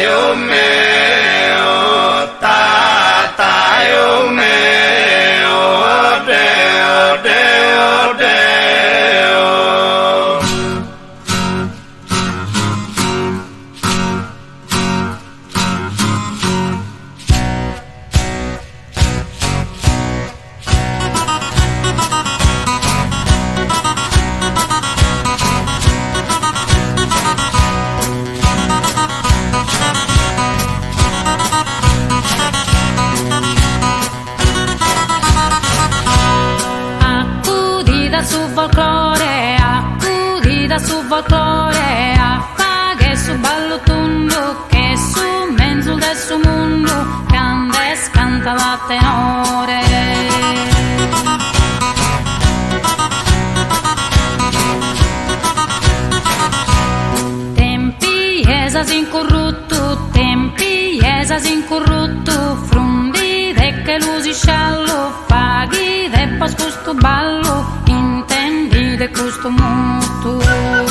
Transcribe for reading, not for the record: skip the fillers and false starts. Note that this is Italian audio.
yo me o ta yo me o de accudida su folklore, affaghe su ballo tondo, che su mezzo del suo mondo canta e scanta la tenore. Tempi esasi incorrutto, tempi esasi incorrutto, frundi de che lusi sciallo, faghi de pas questo ballo, intendi de questo moto.